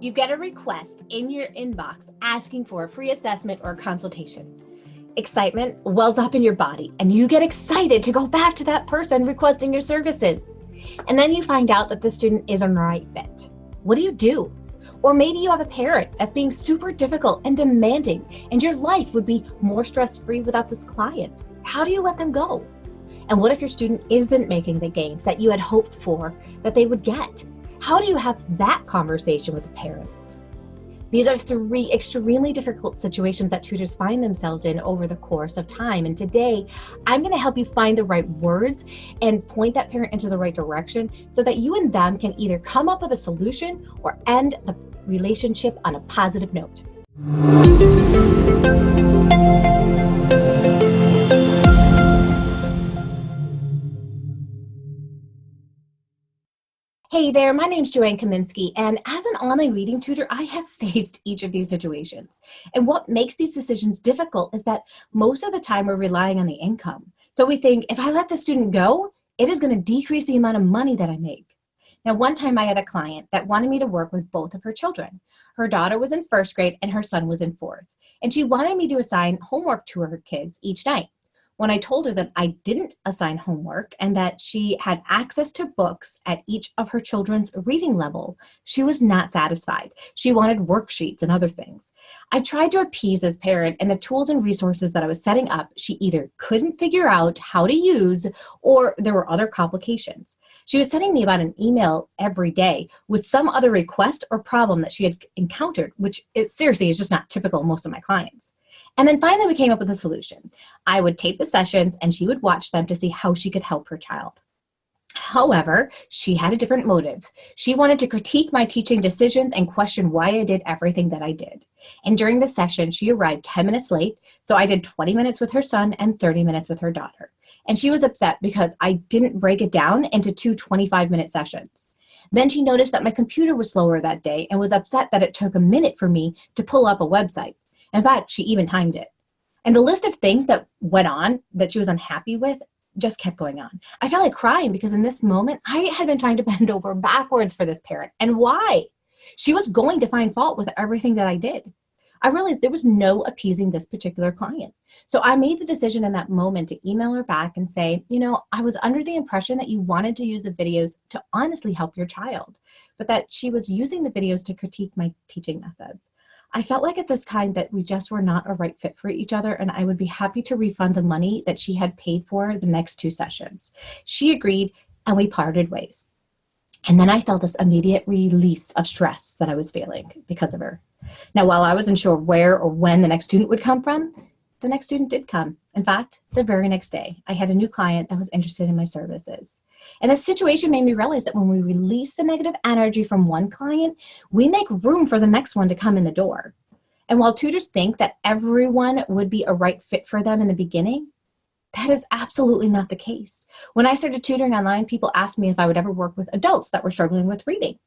You get a request in your inbox asking for a free assessment or consultation. Excitement wells up in your body and you get excited to go back to that person requesting your services. And then you find out that the student isn't the right fit. What do you do? Or maybe you have a parent that's being super difficult and demanding, and your life would be more stress-free without this client. How do you let them go? And what if your student isn't making the gains that you had hoped for that they would get? How do you have that conversation with a parent? These are three extremely difficult situations that tutors find themselves in over the course of time. And today, I'm going to help you find the right words and point that parent into the right direction so that you and them can either come up with a solution or end the relationship on a positive note. Hey there, my name's Joanne Kaminski, and as an online reading tutor, I have faced each of these situations. And what makes these decisions difficult is that most of the time we're relying on the income. So we think, if I let the student go, it is going to decrease the amount of money that I make. Now, one time I had a client that wanted me to work with both of her children. Her daughter was in first grade and her son was in fourth. And she wanted me to assign homework to her kids each night. When I told her that I didn't assign homework and that she had access to books at each of her children's reading level, she was not satisfied. She wanted worksheets and other things. I tried to appease this parent, and the tools and resources that I was setting up, she either couldn't figure out how to use or there were other complications. She was sending me about an email every day with some other request or problem that she had encountered, which seriously is just not typical of most of my clients. And then finally, we came up with a solution. I would tape the sessions and she would watch them to see how she could help her child. However, she had a different motive. She wanted to critique my teaching decisions and question why I did everything that I did. And during the session, she arrived 10 minutes late, so I did 20 minutes with her son and 30 minutes with her daughter. And she was upset because I didn't break it down into two 25-minute sessions. Then she noticed that my computer was slower that day and was upset that it took a minute for me to pull up a website. In fact, she even timed it. And the list of things that went on that she was unhappy with just kept going on. I felt like crying because in this moment, I had been trying to bend over backwards for this parent. And why? She was going to find fault with everything that I did. I realized there was no appeasing this particular client. So I made the decision in that moment to email her back and say, I was under the impression that you wanted to use the videos to honestly help your child, but that she was using the videos to critique my teaching methods. I felt like at this time that we just were not a right fit for each other, and I would be happy to refund the money that she had paid for the next two sessions. She agreed, and we parted ways. And then I felt this immediate release of stress that I was feeling because of her. Now, while I wasn't sure where or when the next student would come from, the next student did come. In fact, the very next day, I had a new client that was interested in my services. And this situation made me realize that when we release the negative energy from one client, we make room for the next one to come in the door. And while tutors think that everyone would be a right fit for them in the beginning, that is absolutely not the case. When I started tutoring online, people asked me if I would ever work with adults that were struggling with reading.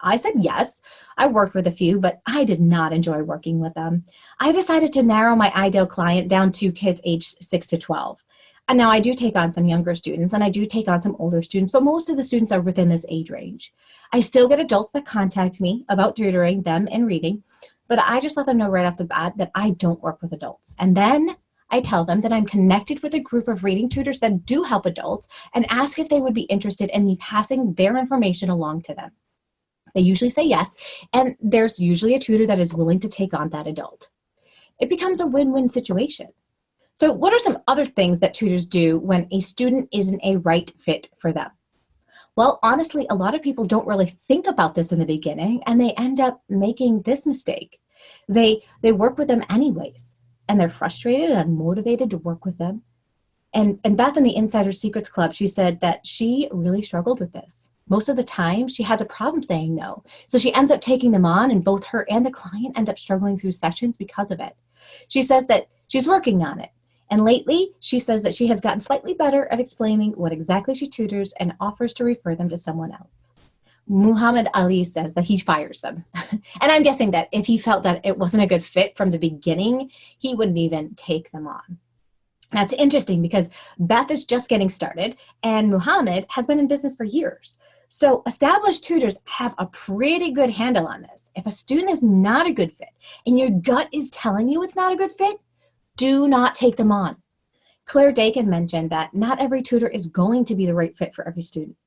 I said yes. I worked with a few, but I did not enjoy working with them. I decided to narrow my ideal client down to kids aged 6 to 12. And now I do take on some younger students and I do take on some older students, but most of the students are within this age range. I still get adults that contact me about tutoring them in reading, but I just let them know right off the bat that I don't work with adults. And then I tell them that I'm connected with a group of reading tutors that do help adults and ask if they would be interested in me passing their information along to them. They usually say yes, and there's usually a tutor that is willing to take on that adult. It becomes a win-win situation. So what are some other things that tutors do when a student isn't a right fit for them? Well, honestly, a lot of people don't really think about this in the beginning, and they end up making this mistake. They work with them anyways, and they're frustrated and unmotivated to work with them. And Beth in the Insider Secrets Club, she said that she really struggled with this. Most of the time, she has a problem saying no. So she ends up taking them on, and both her and the client end up struggling through sessions because of it. She says that she's working on it. And lately, she says that she has gotten slightly better at explaining what exactly she tutors and offers to refer them to someone else. Muhammad Ali says that he fires them. And I'm guessing that if he felt that it wasn't a good fit from the beginning, he wouldn't even take them on. That's interesting because Beth is just getting started and Muhammad has been in business for years. So established tutors have a pretty good handle on this. If a student is not a good fit and your gut is telling you it's not a good fit, do not take them on. Claire Dakin mentioned that not every tutor is going to be the right fit for every student.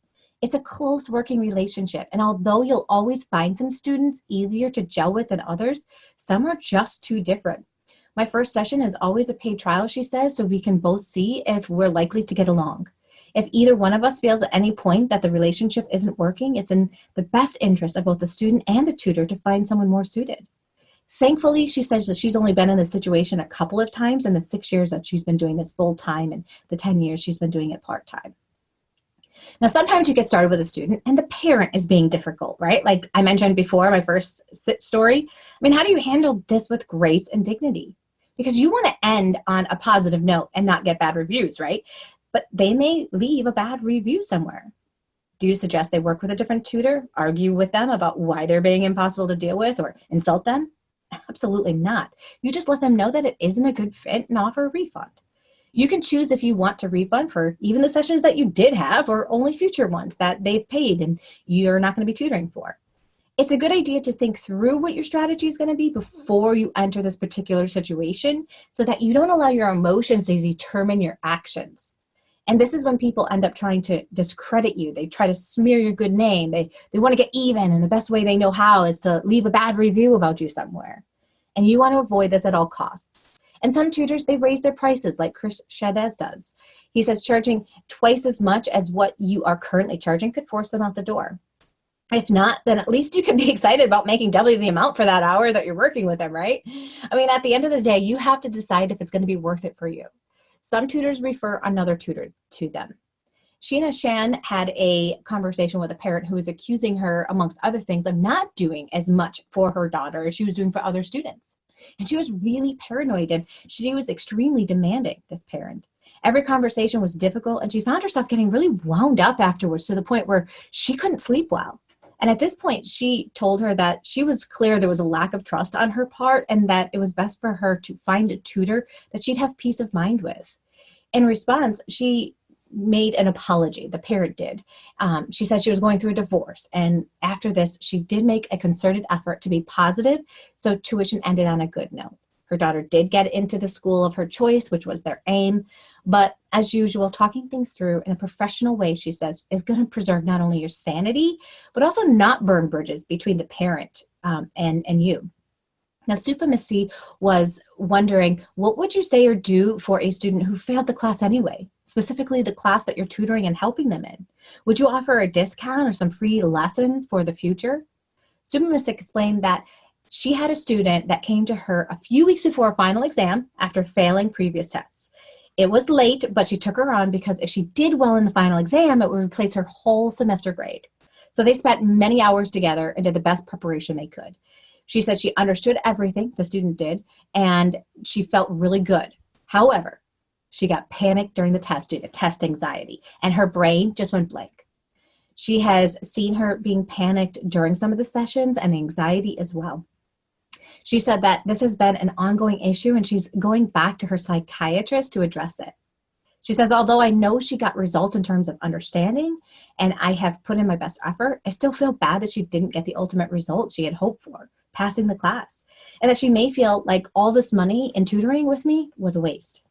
It's a close working relationship, and although you'll always find some students easier to gel with than others, some are just too different. My first session is always a paid trial, she says, so we can both see if we're likely to get along. If either one of us feels at any point that the relationship isn't working, it's in the best interest of both the student and the tutor to find someone more suited. Thankfully, she says that she's only been in this situation a couple of times in the 6 years that she's been doing this full time and the 10 years she's been doing it part time. Now, sometimes you get started with a student and the parent is being difficult, right? Like I mentioned before, my first story. I mean, how do you handle this with grace and dignity? Because you want to end on a positive note and not get bad reviews, right? But they may leave a bad review somewhere. Do you suggest they work with a different tutor, argue with them about why they're being impossible to deal with, or insult them? Absolutely not. You just let them know that it isn't a good fit and offer a refund. You can choose if you want to refund for even the sessions that you did have or only future ones that they've paid and you're not going to be tutoring for. It's a good idea to think through what your strategy is going to be before you enter this particular situation so that you don't allow your emotions to determine your actions. And this is when people end up trying to discredit you. They try to smear your good name. They want to get even, and the best way they know how is to leave a bad review about you somewhere. And you want to avoid this at all costs. And some tutors, they raise their prices like Chris Shadez does. He says charging twice as much as what you are currently charging could force them out the door. If not, then at least you can be excited about making double the amount for that hour that you're working with them, right? I mean, at the end of the day, you have to decide if it's going to be worth it for you. Some tutors refer another tutor to them. Sheena Shan had a conversation with a parent who was accusing her, amongst other things, of not doing as much for her daughter as she was doing for other students. And she was really paranoid, and she was extremely demanding, this parent. Every conversation was difficult, and she found herself getting really wound up afterwards to the point where she couldn't sleep well. And at this point, she told her that she was clear there was a lack of trust on her part and that it was best for her to find a tutor that she'd have peace of mind with. In response, she made an apology. The parent did. She said she was going through a divorce. And after this, she did make a concerted effort to be positive, so tuition ended on a good note. Her daughter did get into the school of her choice, which was their aim. But as usual, talking things through in a professional way, she says, is going to preserve not only your sanity, but also not burn bridges between the parent and you. Now, Supamisi was wondering, what would you say or do for a student who failed the class anyway, specifically the class that you're tutoring and helping them in? Would you offer a discount or some free lessons for the future? Supamisi explained that she had a student that came to her a few weeks before a final exam after failing previous tests. It was late, but she took her on because if she did well in the final exam, it would replace her whole semester grade. So they spent many hours together and did the best preparation they could. She said she understood everything the student did, and she felt really good. However, she got panicked during the test due to test anxiety, and her brain just went blank. She has seen her being panicked during some of the sessions and the anxiety as well. She said that this has been an ongoing issue, and she's going back to her psychiatrist to address it. She says, although I know she got results in terms of understanding, and I have put in my best effort, I still feel bad that she didn't get the ultimate result she had hoped for, passing the class, and that she may feel like all this money in tutoring with me was a waste.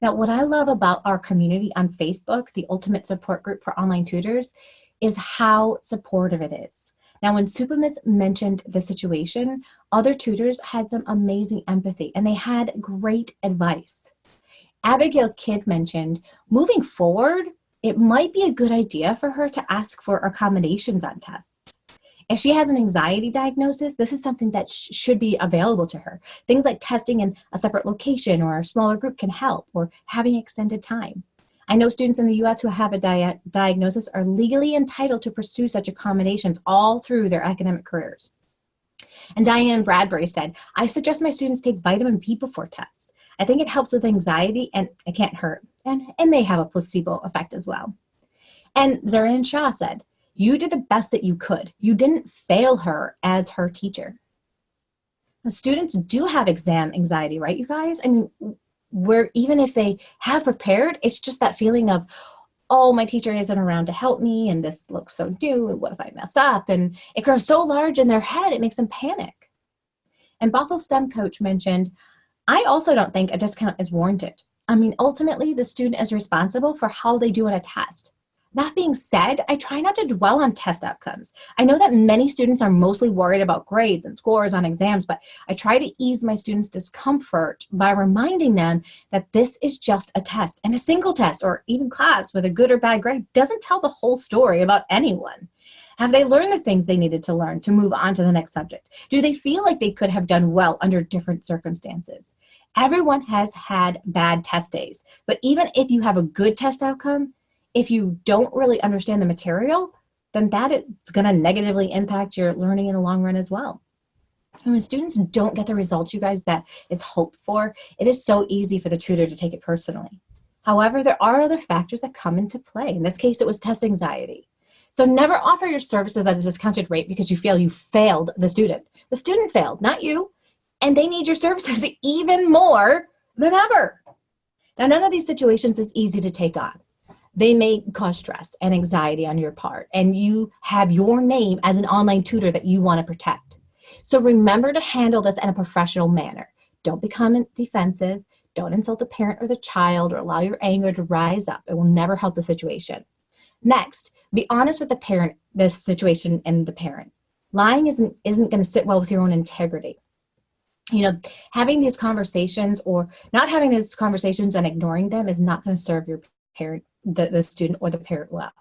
Now, what I love about our community on Facebook, the ultimate support group for online tutors, is how supportive it is. Now, when Supamisi mentioned the situation, other tutors had some amazing empathy, and they had great advice. Abigail Kidd mentioned, moving forward, it might be a good idea for her to ask for accommodations on tests. If she has an anxiety diagnosis, this is something that should be available to her. Things like testing in a separate location or a smaller group can help, or having extended time. I know students in the U.S. who have a diagnosis are legally entitled to pursue such accommodations all through their academic careers. And Diane Bradbury said, I suggest my students take vitamin B before tests. I think it helps with anxiety and it can't hurt. And it may have a placebo effect as well. And Zarin Shah said, you did the best that you could. You didn't fail her as her teacher. Now, students do have exam anxiety, right, you guys? I mean, where even if they have prepared, it's just that feeling of, oh, my teacher isn't around to help me, and this looks so new, and what if I mess up? And it grows so large in their head, it makes them panic. And Bothel's STEM coach mentioned, I also don't think a discount is warranted. I mean, ultimately, the student is responsible for how they do on a test. That being said, I try not to dwell on test outcomes. I know that many students are mostly worried about grades and scores on exams, but I try to ease my students' discomfort by reminding them that this is just a test, and a single test or even class with a good or bad grade doesn't tell the whole story about anyone. Have they learned the things they needed to learn to move on to the next subject? Do they feel like they could have done well under different circumstances? Everyone has had bad test days, but even if you have a good test outcome, if you don't really understand the material, then that is going to negatively impact your learning in the long run as well. And when students don't get the results, you guys, that is hoped for, it is so easy for the tutor to take it personally. However, there are other factors that come into play. In this case, it was test anxiety. So never offer your services at a discounted rate because you feel you failed the student. The student failed, not you, and they need your services even more than ever. Now, none of these situations is easy to take on. They may cause stress and anxiety on your part, and you have your name as an online tutor that you want to protect. So remember to handle this in a professional manner. Don't become defensive. Don't insult the parent or the child or allow your anger to rise up. It will never help the situation. Next, be honest with the parent, the situation and the parent. Lying isn't going to sit well with your own integrity. You know, having these conversations or not having these conversations and ignoring them is not going to serve your parent, the student or the parent well.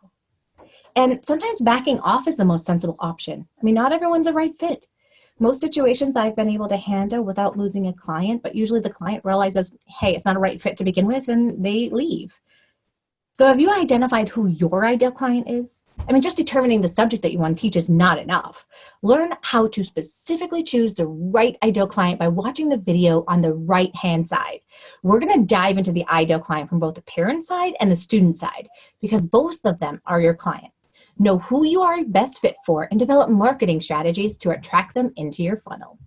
And sometimes backing off is the most sensible option. I mean, not everyone's a right fit. Most situations I've been able to handle without losing a client, but usually the client realizes, hey, it's not a right fit to begin with, and they leave. So have you identified who your ideal client is? I mean, just determining the subject that you want to teach is not enough. Learn how to specifically choose the right ideal client by watching the video on the right-hand side. We're going to dive into the ideal client from both the parent side and the student side because both of them are your client. Know who you are best fit for and develop marketing strategies to attract them into your funnel.